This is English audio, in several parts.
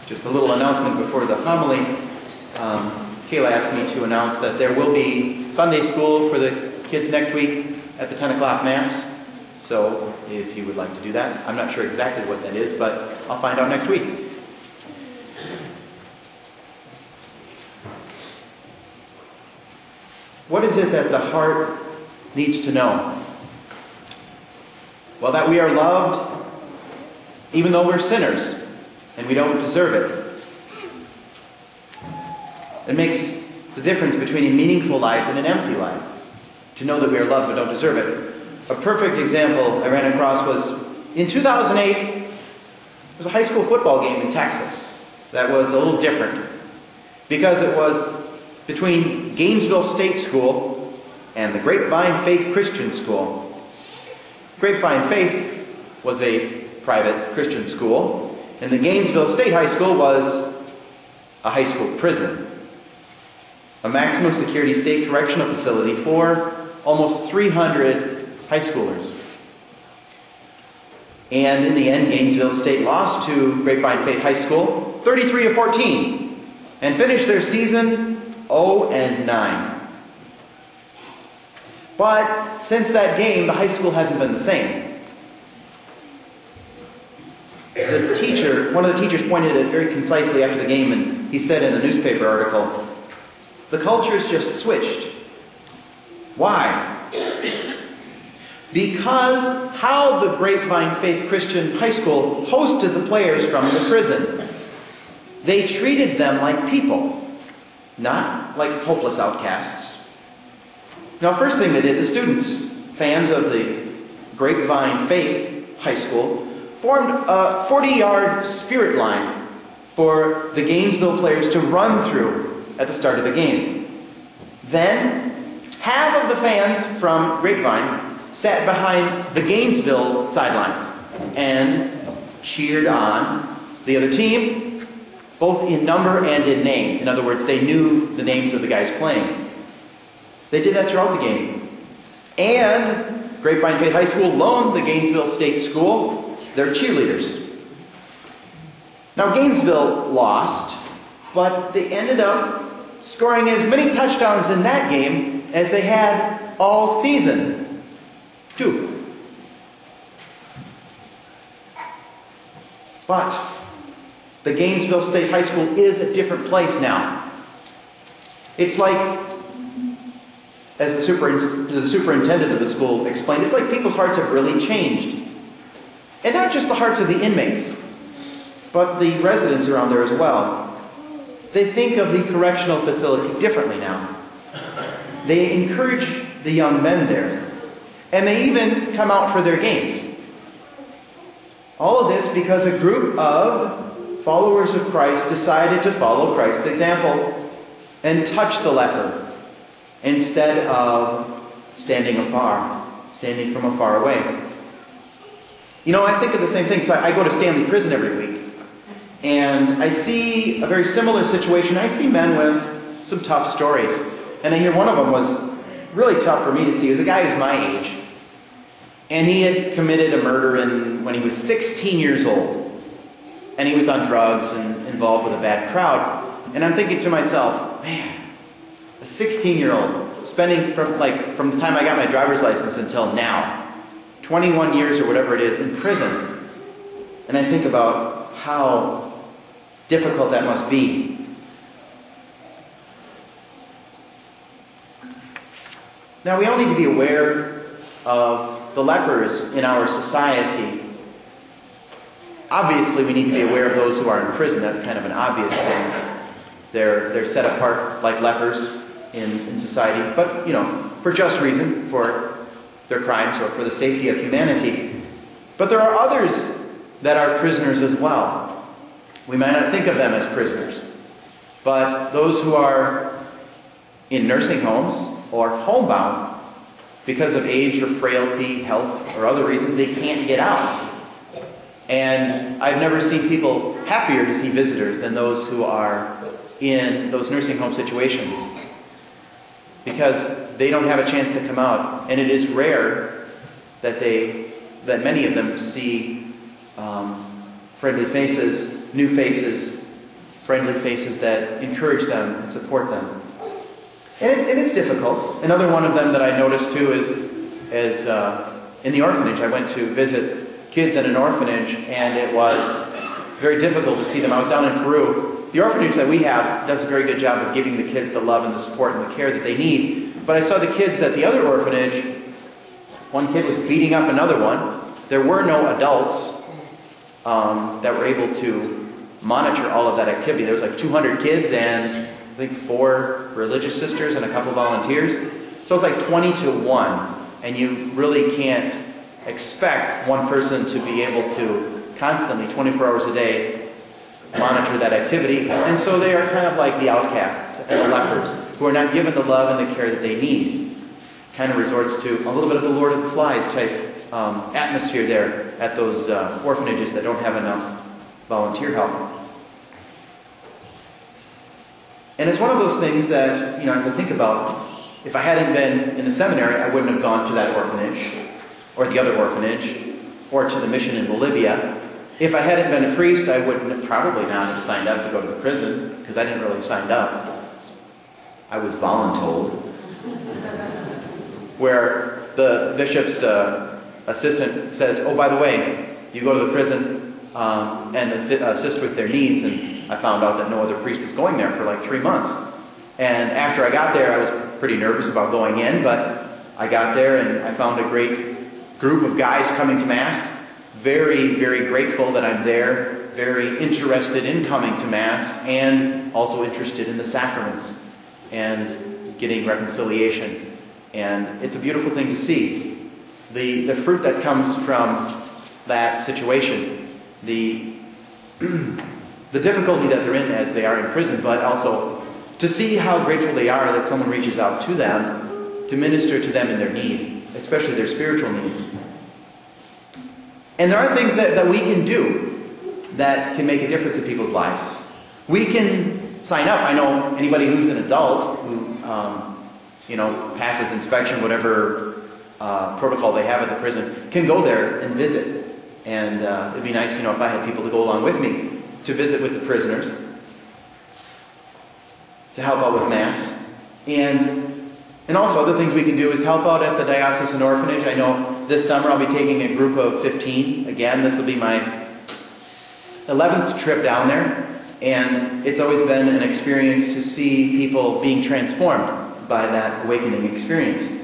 Just a little announcement before the homily. Kayla asked me to announce that there will be Sunday school for the kids next week at the 10 o'clock Mass. So if you would like to do that, I'm not sure exactly what that is, but I'll find out next week. What is it that the heart needs to know? Well, that we are loved even though we're sinners and we don't deserve it. It makes the difference between a meaningful life and an empty life, to know that we are loved but don't deserve it. A perfect example I ran across was in 2008, there was a high school football game in Texas that was a little different because it was between Gainesville State School and the Grapevine Faith Christian School. Grapevine Faith was a private Christian school, and the Gainesville State High School was a high school prison, a maximum security state correctional facility for almost 300 high schoolers. And in the end, Gainesville State lost to Grapevine Faith High School 33-14 and finished their season 0-9. But since that game, the high school hasn't been the same. One of the teachers pointed it very concisely after the game, and he said in a newspaper article, "The culture's just switched." Why? Because how the Grapevine Faith Christian High School hosted the players from the prison. They treated them like people, not like hopeless outcasts. Now, first thing they did, the students, fans of the Grapevine Faith High School, formed a 40-yard spirit line for the Gainesville players to run through at the start of the game. Then, half of the fans from Grapevine sat behind the Gainesville sidelines and cheered on the other team, both in number and in name. In other words, they knew the names of the guys playing. They did that throughout the game. And Grapevine Faith High School loaned the Gainesville State School their cheerleaders. Now, Gainesville lost, but they ended up scoring as many touchdowns in that game as they had all season. 2. But the Gainesville State High School is a different place now. It's like, as the superintendent of the school explained, it's like people's hearts have really changed. And not just the hearts of the inmates, but the residents around there as well. They think of the correctional facility differently now. They encourage the young men there. And they even come out for their games. All of this because a group of followers of Christ decided to follow Christ's example and touch the leper instead of standing from afar away. You know, I think of the same thing. So I go to Stanley Prison every week, and I see a very similar situation. I see men with some tough stories, and I hear one of them was really tough for me to see. It was a guy who's my age, and he had committed a murder when he was 16 years old, and he was on drugs and involved with a bad crowd. And I'm thinking to myself, man, a 16-year-old spending from the time I got my driver's license until now, 21 years or whatever it is, in prison. And I think about how difficult that must be. Now, we all need to be aware of the lepers in our society. Obviously, we need to be aware of those who are in prison. That's kind of an obvious thing. They're set apart like lepers in society, but, for just reason, for their crimes or for the safety of humanity. But there are others that are prisoners as well. We might not think of them as prisoners, but those who are in nursing homes or homebound because of age or frailty, health, or other reasons, they can't get out. And I've never seen people happier to see visitors than those who are in those nursing home situations, because they don't have a chance to come out, and it is rare that many of them see friendly faces, new faces, friendly faces that encourage them and support them. And it's difficult. Another one of them that I noticed too is in the orphanage. I went to visit kids in an orphanage, and it was very difficult to see them. I was down in Peru. The orphanage that we have does a very good job of giving the kids the love and the support and the care that they need. But I saw the kids at the other orphanage. One kid was beating up another one. There were no adults that were able to monitor all of that activity. There was like 200 kids and I think 4 religious sisters and a couple volunteers. So it's like 20 to 1. And you really can't expect one person to be able to constantly, 24 hours a day, monitor that activity. And so they are kind of like the outcasts and the lepers, who are not given the love and the care that they need. Kind of resorts to a little bit of the Lord of the Flies type atmosphere there at those orphanages that don't have enough volunteer help. And it's one of those things that, as I think about, if I hadn't been in the seminary, I wouldn't have gone to that orphanage, or the other orphanage, or to the mission in Bolivia. If I hadn't been a priest, I would probably not have signed up to go to the prison, because I didn't really sign up. I was voluntold. Where the bishop's assistant says, oh, by the way, you go to the prison and assist with their needs. And I found out that no other priest was going there for like 3 months. And after I got there, I was pretty nervous about going in, but I got there and I found a great group of guys coming to Mass. Very, very grateful that I'm there, very interested in coming to Mass, and also interested in the sacraments and getting reconciliation. And it's a beautiful thing to see. The fruit that comes from that situation, the difficulty that they're in as they are in prison, but also to see how grateful they are that someone reaches out to them to minister to them in their need, especially their spiritual needs. And there are things that we can do that can make a difference in people's lives. We can sign up. I know anybody who's an adult who passes inspection, whatever protocol they have at the prison, can go there and visit. And it'd be nice, if I had people to go along with me to visit with the prisoners, to help out with Mass. And also other things we can do is help out at the diocesan orphanage. I know this summer I'll be taking a group of 15. Again, this will be my 11th trip down there. And it's always been an experience to see people being transformed by that awakening experience.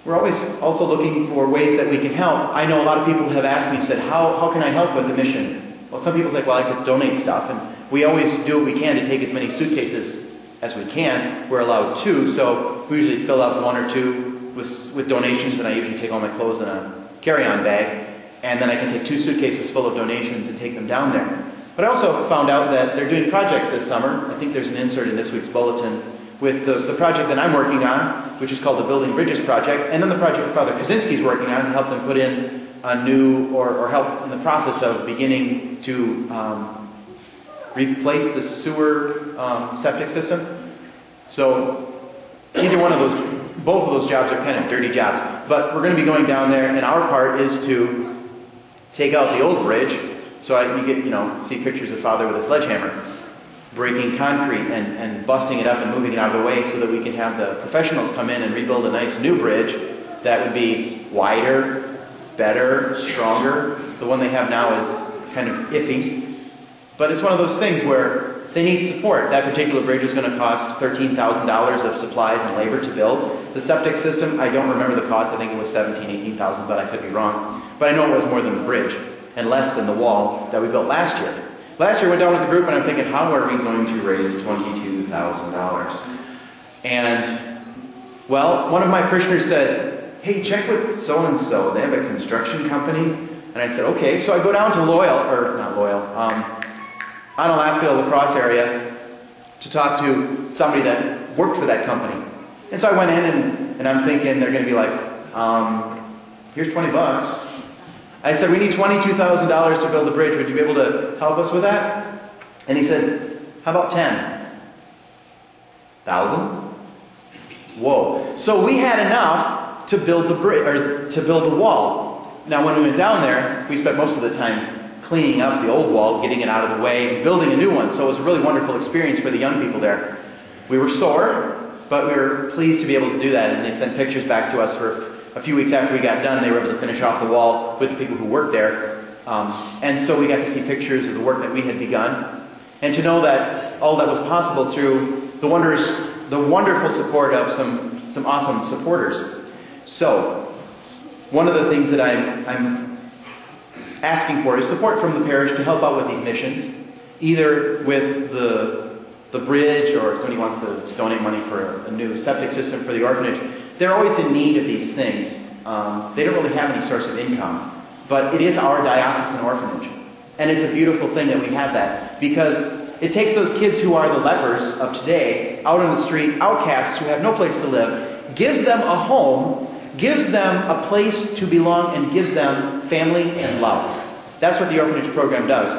We're always also looking for ways that we can help. I know a lot of people have asked me, said, how can I help with the mission? Well, some people say, well, I could donate stuff. And we always do what we can to take as many suitcases as we can. We're allowed 2, so we usually fill up 1 or 2 with donations, and I usually take all my clothes in a carry-on bag, and then I can take 2 suitcases full of donations and take them down there. But I also found out that they're doing projects this summer. I think there's an insert in this week's bulletin with the project that I'm working on, which is called the Building Bridges Project, and then the project Father Kaczynski's working on to help them put in a new, or help in the process of beginning to replace the sewer septic system. So either one of those, both of those jobs are kind of dirty jobs. But we're going to be going down there, and our part is to take out the old bridge. So you get, see pictures of Father with a sledgehammer, breaking concrete and busting it up and moving it out of the way so that we can have the professionals come in and rebuild a nice new bridge that would be wider, better, stronger. The one they have now is kind of iffy. But it's one of those things where they need support. That particular bridge is going to cost $13,000 of supplies and labor to build. The septic system, I don't remember the cost. I think it was $17,000, $18,000, but I could be wrong. But I know it was more than the bridge and less than the wall that we built last year. Last year I went down with the group and I'm thinking, how are we going to raise $22,000? And, well, one of my parishioners said, hey, check with so-and-so. They have a construction company. And I said, okay. So I go down to Onalaska, La Crosse area to talk to somebody that worked for that company. And so I went in and I'm thinking they're going to be like, here's $20. I said, we need $22,000 to build the bridge. Would you be able to help us with that? And he said, how about 10,000? Whoa. So we had enough to build the bridge, or to build the wall. Now when we went down there, we spent most of the time cleaning up the old wall, getting it out of the way, and building a new one. So it was a really wonderful experience for the young people there. We were sore, but we were pleased to be able to do that, and they sent pictures back to us for a few weeks after we got done. They were able to finish off the wall with the people who worked there. And so we got to see pictures of the work that we had begun, and to know that all that was possible through the wonderful support of some awesome supporters. So, one of the things that I'm asking for is support from the parish to help out with these missions, either with the bridge, or if somebody wants to donate money for a new septic system for the orphanage. They're always in need of these things. They don't really have any source of income, but it is our diocesan orphanage. And it's a beautiful thing that we have that, because it takes those kids who are the lepers of today, out on the street, outcasts who have no place to live, gives them a home, gives them a place to belong, and gives them family and love. That's what the orphanage program does.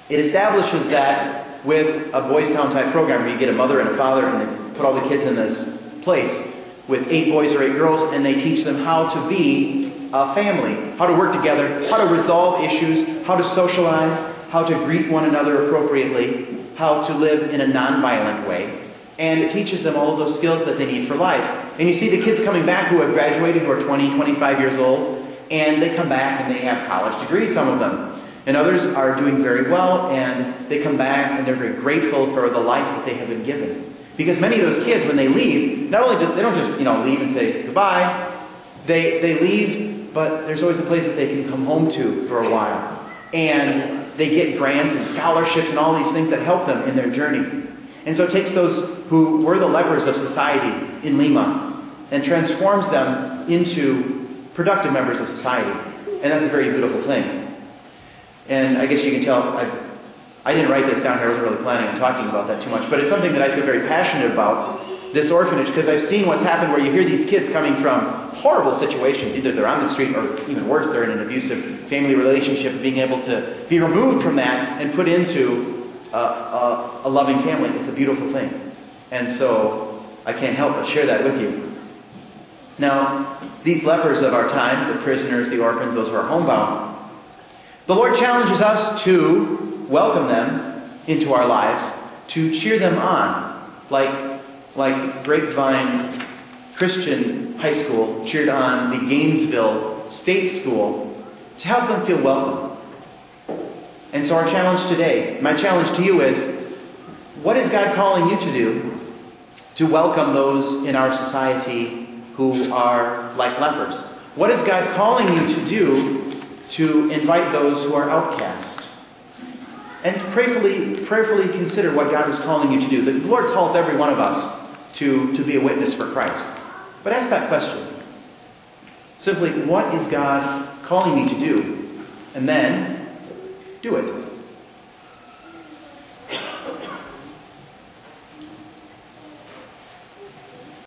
It establishes that with a Boys Town type program where you get a mother and a father and they put all the kids in this place with 8 boys or 8 girls, and they teach them how to be a family, how to work together, how to resolve issues, how to socialize, how to greet one another appropriately, how to live in a non-violent way. And it teaches them all of those skills that they need for life. And you see the kids coming back who have graduated, who are 20, 25 years old, and they come back and they have college degrees, some of them. And others are doing very well, and they come back and they're very grateful for the life that they have been given. Because many of those kids, when they leave, not only do they don't just leave and say goodbye, they leave, but there's always a place that they can come home to for a while. And they get grants and scholarships and all these things that help them in their journey. And so it takes those who were the lepers of society in Lima and transforms them into productive members of society. And that's a very beautiful thing. And I guess you can tell, I didn't write this down here. I wasn't really planning on talking about that too much. But it's something that I feel very passionate about, this orphanage, because I've seen what's happened where you hear these kids coming from horrible situations. Either they're on the street, or even worse, they're in an abusive family relationship, being able to be removed from that and put into a loving family. It's a beautiful thing. And so I can't help but share that with you. Now, these lepers of our time, the prisoners, the orphans, those who are homebound, the Lord challenges us to welcome them into our lives, to cheer them on, like Grapevine Christian High School cheered on the Gainesville State School, to help them feel welcome. And so our challenge today, my challenge to you is, what is God calling you to do to welcome those in our society who are like lepers? What is God calling you to do to invite those who are outcast? And prayerfully consider what God is calling you to do. The Lord calls every one of us to be a witness for Christ. But ask that question. Simply, what is God calling me to do? And then do it.